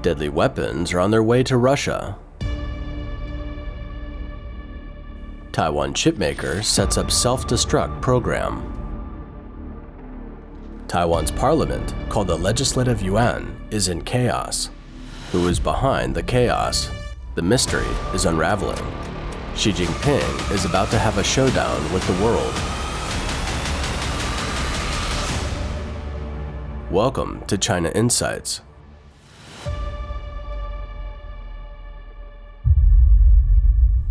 Deadly weapons are on their way to Russia. Taiwan chipmaker sets up self-destruct program. Taiwan's parliament, called the Legislative Yuan, is in chaos. Who is behind the chaos? The mystery is unraveling. Xi Jinping is about to have a showdown with the world. Welcome to China Insights.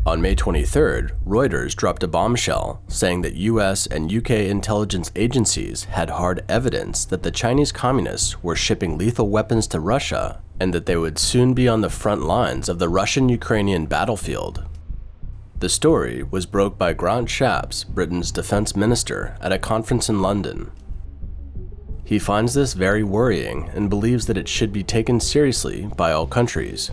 On May 23rd, Reuters dropped a bombshell saying that US and UK intelligence agencies had hard evidence that the Chinese communists were shipping lethal weapons to Russia and that they would soon be on the front lines of the Russian-Ukrainian battlefield. The story was broke by Grant Shapps, Britain's defense minister, at a conference in London. He finds this very worrying and believes that it should be taken seriously by all countries.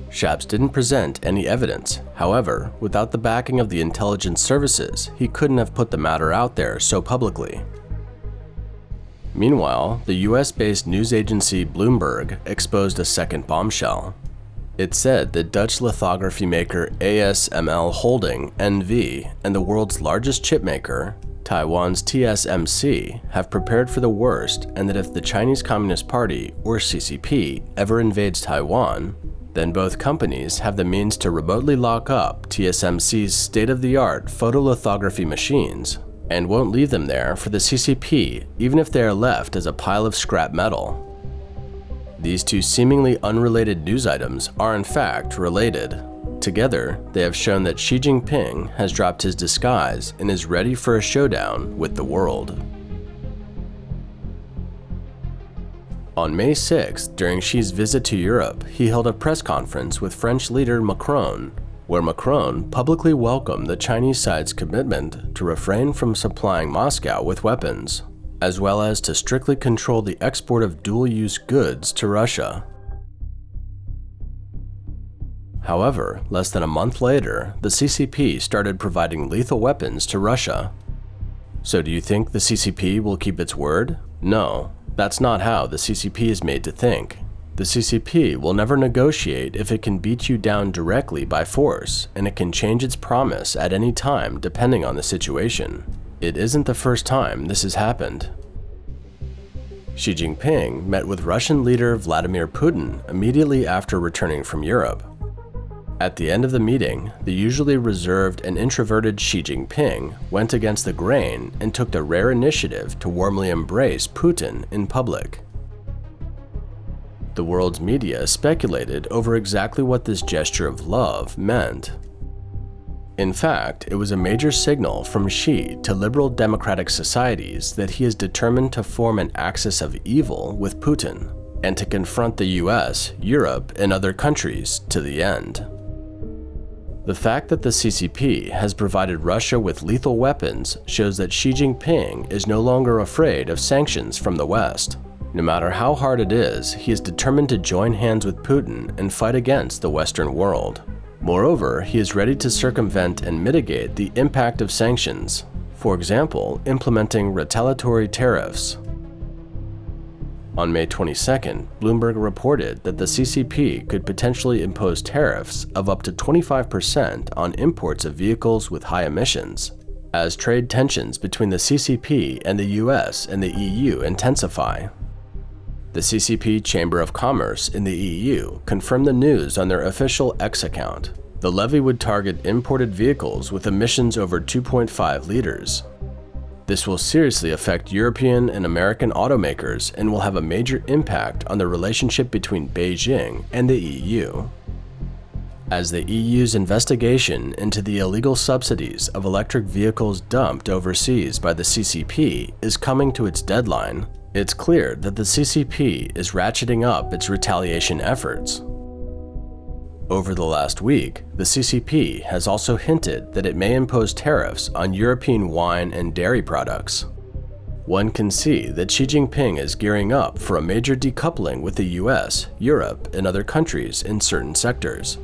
Shapps didn't present any evidence. However, without the backing of the intelligence services, he couldn't have put the matter out there so publicly. Meanwhile, the US-based news agency Bloomberg exposed a second bombshell. It said that Dutch lithography maker ASML Holding NV and the world's largest chip maker, Taiwan's TSMC, have prepared for the worst, and that if the Chinese Communist Party, or CCP, ever invades Taiwan, then both companies have the means to remotely lock up TSMC's state-of-the-art photolithography machines and won't leave them there for the CCP even if they are left as a pile of scrap metal. These two seemingly unrelated news items are in fact related. Together, they have shown that Xi Jinping has dropped his disguise and is ready for a showdown with the world. On May 6th, during Xi's visit to Europe, he held a press conference with French leader Macron, where Macron publicly welcomed the Chinese side's commitment to refrain from supplying Moscow with weapons, as well as to strictly control the export of dual-use goods to Russia. However, less than a month later, the CCP started providing lethal weapons to Russia. So do you think the CCP will keep its word? No. That's not how the CCP is made to think. The CCP will never negotiate if it can beat you down directly by force, and it can change its promise at any time depending on the situation. It isn't the first time this has happened. Xi Jinping met with Russian leader Vladimir Putin immediately after returning from Europe. At the end of the meeting, the usually reserved and introverted Xi Jinping went against the grain and took the rare initiative to warmly embrace Putin in public. The world's media speculated over exactly what this gesture of love meant. In fact, it was a major signal from Xi to liberal democratic societies that he is determined to form an axis of evil with Putin and to confront the US, Europe, and other countries to the end. The fact that the CCP has provided Russia with lethal weapons shows that Xi Jinping is no longer afraid of sanctions from the West. No matter how hard it is, he is determined to join hands with Putin and fight against the Western world. Moreover, he is ready to circumvent and mitigate the impact of sanctions, for example, implementing retaliatory tariffs. On May 22nd, Bloomberg reported that the CCP could potentially impose tariffs of up to 25% on imports of vehicles with high emissions, as trade tensions between the CCP and the US and the EU intensify. The CCP Chamber of Commerce in the EU confirmed the news on their official X account. The levy would target imported vehicles with emissions over 2.5 liters. This will seriously affect European and American automakers and will have a major impact on the relationship between Beijing and the EU. As the EU's investigation into the illegal subsidies of electric vehicles dumped overseas by the CCP is coming to its deadline, it's clear that the CCP is ratcheting up its retaliation efforts. Over the last week, the CCP has also hinted that it may impose tariffs on European wine and dairy products. One can see that Xi Jinping is gearing up for a major decoupling with the US, Europe, and other countries in certain sectors.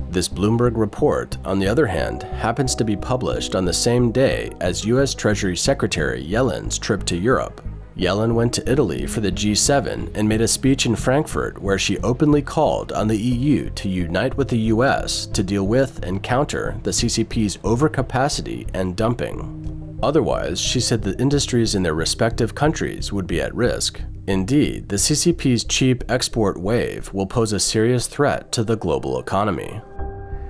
This Bloomberg report, on the other hand, happens to be published on the same day as US Treasury Secretary Yellen's trip to Europe. Yellen went to Italy for the G7 and made a speech in Frankfurt where she openly called on the EU to unite with the US to deal with and counter the CCP's overcapacity and dumping. Otherwise, she said the industries in their respective countries would be at risk. Indeed, the CCP's cheap export wave will pose a serious threat to the global economy.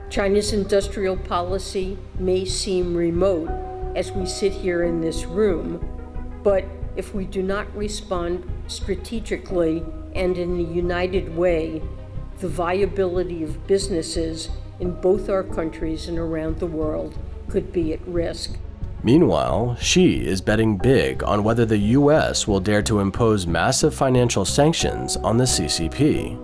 China's industrial policy may seem remote as we sit here in this room, but if we do not respond strategically and in a united way, the viability of businesses in both our countries and around the world could be at risk. Meanwhile, Xi is betting big on whether the US will dare to impose massive financial sanctions on the CCP.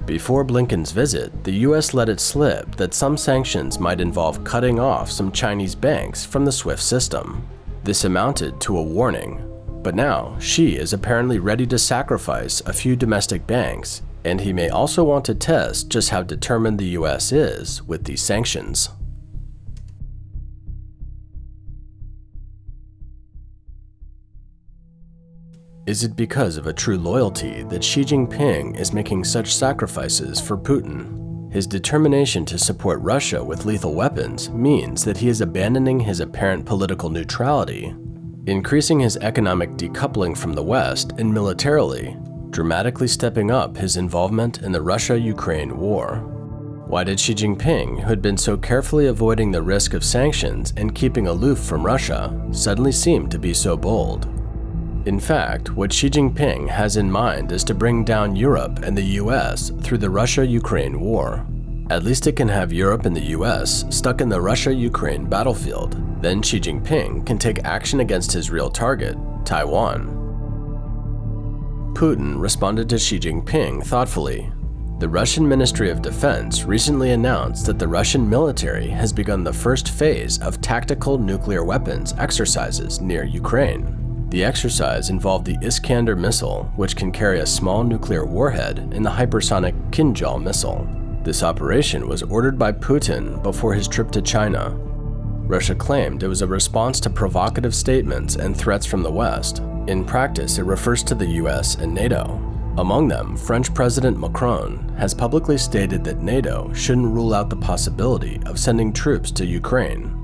Before Blinken's visit, the US let it slip that some sanctions might involve cutting off some Chinese banks from the SWIFT system. This amounted to a warning, but now Xi is apparently ready to sacrifice a few domestic banks, and he may also want to test just how determined the US is with these sanctions. Is it because of a true loyalty that Xi Jinping is making such sacrifices for Putin? His determination to support Russia with lethal weapons means that he is abandoning his apparent political neutrality, increasing his economic decoupling from the West and militarily, dramatically stepping up his involvement in the Russia-Ukraine war. Why did Xi Jinping, who had been so carefully avoiding the risk of sanctions and keeping aloof from Russia, suddenly seem to be so bold? In fact, what Xi Jinping has in mind is to bring down Europe and the US through the Russia-Ukraine war. At least it can have Europe and the US stuck in the Russia-Ukraine battlefield. Then Xi Jinping can take action against his real target, Taiwan. Putin responded to Xi Jinping thoughtfully. The Russian Ministry of Defense recently announced that the Russian military has begun the first phase of tactical nuclear weapons exercises near Ukraine. The exercise involved the Iskander missile, which can carry a small nuclear warhead, and the hypersonic Kinjal missile. This operation was ordered by Putin before his trip to China. Russia claimed it was a response to provocative statements and threats from the West. In practice, it refers to the US and NATO. Among them, French President Macron has publicly stated that NATO shouldn't rule out the possibility of sending troops to Ukraine.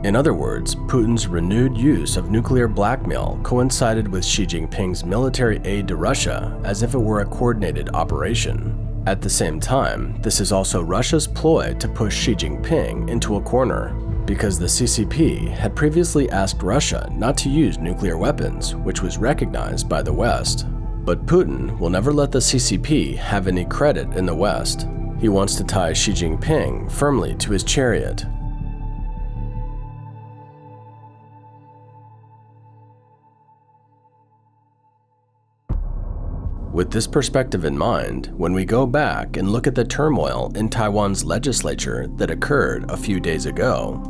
In other words, Putin's renewed use of nuclear blackmail coincided with Xi Jinping's military aid to Russia as if it were a coordinated operation. At the same time, this is also Russia's ploy to push Xi Jinping into a corner, because the CCP had previously asked Russia not to use nuclear weapons, which was recognized by the West. But Putin will never let the CCP have any credit in the West. He wants to tie Xi Jinping firmly to his chariot. With this perspective in mind, when we go back and look at the turmoil in Taiwan's legislature that occurred a few days ago,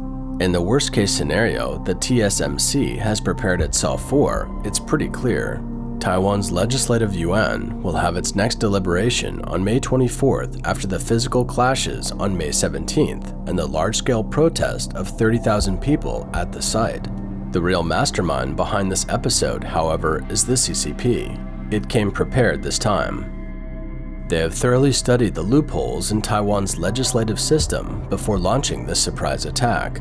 in the worst-case scenario that TSMC has prepared itself for, it's pretty clear. Taiwan's legislative Yuan will have its next deliberation on May 24th after the physical clashes on May 17th and the large-scale protest of 30,000 people at the site. The real mastermind behind this episode, however, is the CCP. It came prepared this time. They have thoroughly studied the loopholes in Taiwan's legislative system before launching this surprise attack.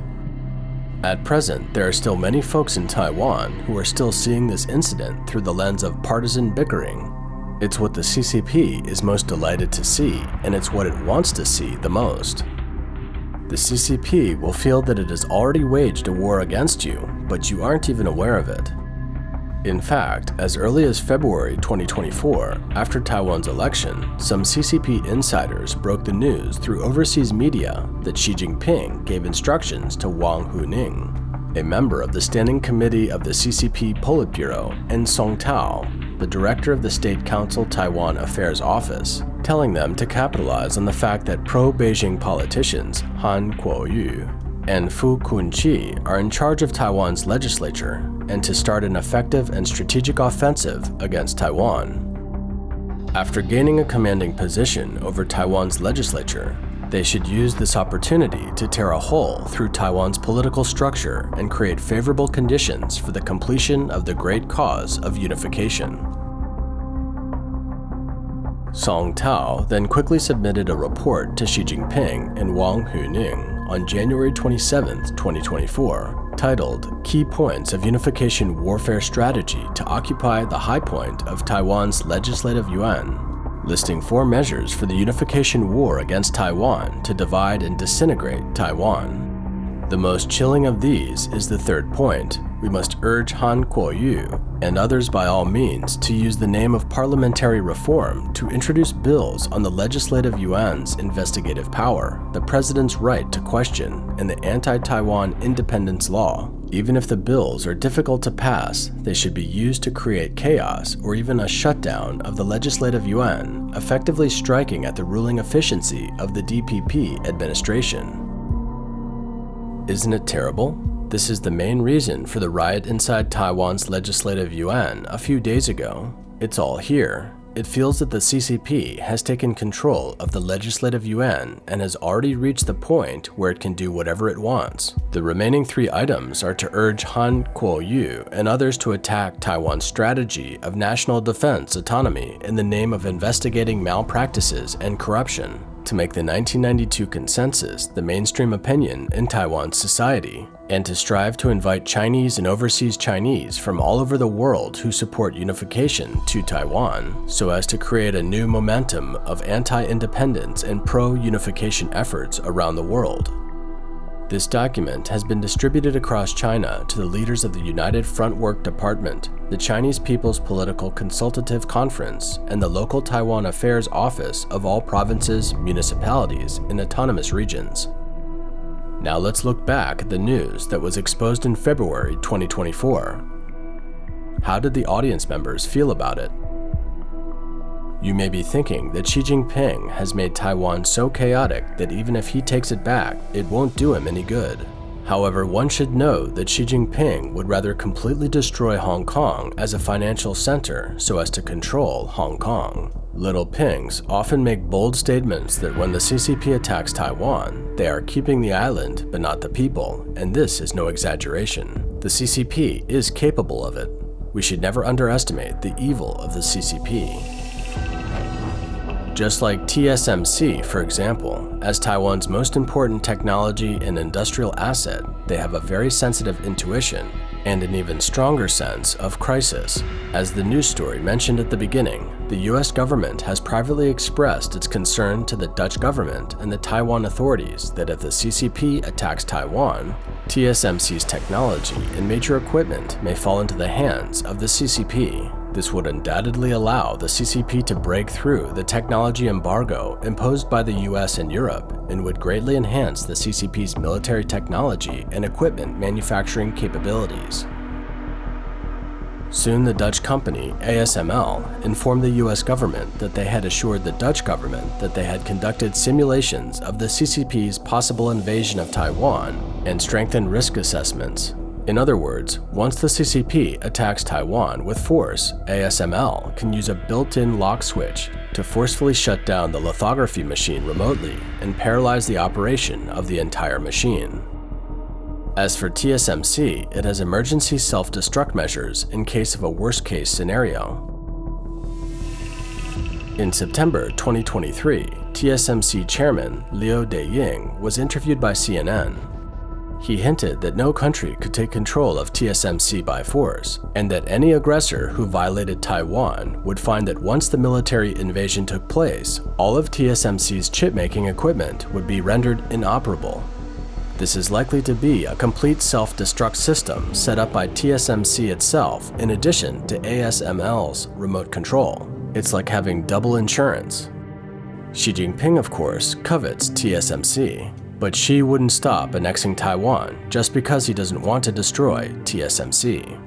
At present, there are still many folks in Taiwan who are still seeing this incident through the lens of partisan bickering. It's what the CCP is most delighted to see, and it's what it wants to see the most. The CCP will feel that it has already waged a war against you, but you aren't even aware of it. In fact, as early as February 2024, after Taiwan's election, some CCP insiders broke the news through overseas media that Xi Jinping gave instructions to Wang Huning, a member of the Standing Committee of the CCP Politburo, and Song Tao, the director of the State Council Taiwan Affairs Office, telling them to capitalize on the fact that pro-Beijing politicians Han Kuo-yu and Fu Kun-chi are in charge of Taiwan's legislature, and to start an effective and strategic offensive against Taiwan. After gaining a commanding position over Taiwan's legislature, They should use this opportunity to tear a hole through Taiwan's political structure and create favorable conditions for the completion of the great cause of unification. Song Tao then quickly submitted a report to Xi Jinping and Wang Huning on January 27, 2024, titled Key Points of Unification Warfare Strategy to Occupy the High Point of Taiwan's Legislative Yuan, listing 4 measures for the unification war against Taiwan to divide and disintegrate Taiwan. The most chilling of these is the 3rd point. We must urge Han Kuo-yu and others by all means to use the name of parliamentary reform to introduce bills on the Legislative Yuan's investigative power, the president's right to question, and the anti-Taiwan independence law. Even if the bills are difficult to pass, they should be used to create chaos or even a shutdown of the Legislative Yuan, effectively striking at the ruling efficiency of the DPP administration. Isn't it terrible? This is the main reason for the riot inside Taiwan's Legislative Yuan a few days ago. It's all here. It feels that the CCP has taken control of the Legislative Yuan and has already reached the point where it can do whatever it wants. The remaining 3 items are to urge Han Kuo-yu and others to attack Taiwan's strategy of national defense autonomy in the name of investigating malpractices and corruption, to make the 1992 consensus the mainstream opinion in Taiwan's society, and to strive to invite Chinese and overseas Chinese from all over the world who support unification to Taiwan, so as to create a new momentum of anti-independence and pro-unification efforts around the world. This document has been distributed across China to the leaders of the United Front Work Department, the Chinese People's Political Consultative Conference, and the local Taiwan Affairs Office of all provinces, municipalities, and autonomous regions. Now let's look back at the news that was exposed in February 2024. How did the audience members feel about it? You may be thinking that Xi Jinping has made Taiwan so chaotic that even if he takes it back, it won't do him any good. However, one should know that Xi Jinping would rather completely destroy Hong Kong as a financial center so as to control Hong Kong. Little Pings often make bold statements that when the CCP attacks Taiwan, they are keeping the island but not the people, and this is no exaggeration. The CCP is capable of it. We should never underestimate the evil of the CCP. Just like TSMC, for example, as Taiwan's most important technology and industrial asset, they have a very sensitive intuition and an even stronger sense of crisis. As the news story mentioned at the beginning, the US government has privately expressed its concern to the Dutch government and the Taiwan authorities that if the CCP attacks Taiwan, TSMC's technology and major equipment may fall into the hands of the CCP. This would undoubtedly allow the CCP to break through the technology embargo imposed by the US and Europe and would greatly enhance the CCP's military technology and equipment manufacturing capabilities. Soon the Dutch company ASML informed the US government that they had assured the Dutch government that they had conducted simulations of the CCP's possible invasion of Taiwan and strengthened risk assessments. In other words, once the CCP attacks Taiwan with force, ASML can use a built-in lock switch to forcefully shut down the lithography machine remotely and paralyze the operation of the entire machine. As for TSMC, it has emergency self-destruct measures in case of a worst-case scenario. In September 2023, TSMC chairman Liu Deying was interviewed by CNN. He hinted that no country could take control of TSMC by force, and that any aggressor who violated Taiwan would find that once the military invasion took place, all of TSMC's chip-making equipment would be rendered inoperable. This is likely to be a complete self-destruct system set up by TSMC itself in addition to ASML's remote control. It's like having double insurance. Xi Jinping, of course, covets TSMC. But Xi wouldn't stop annexing Taiwan just because he doesn't want to destroy TSMC.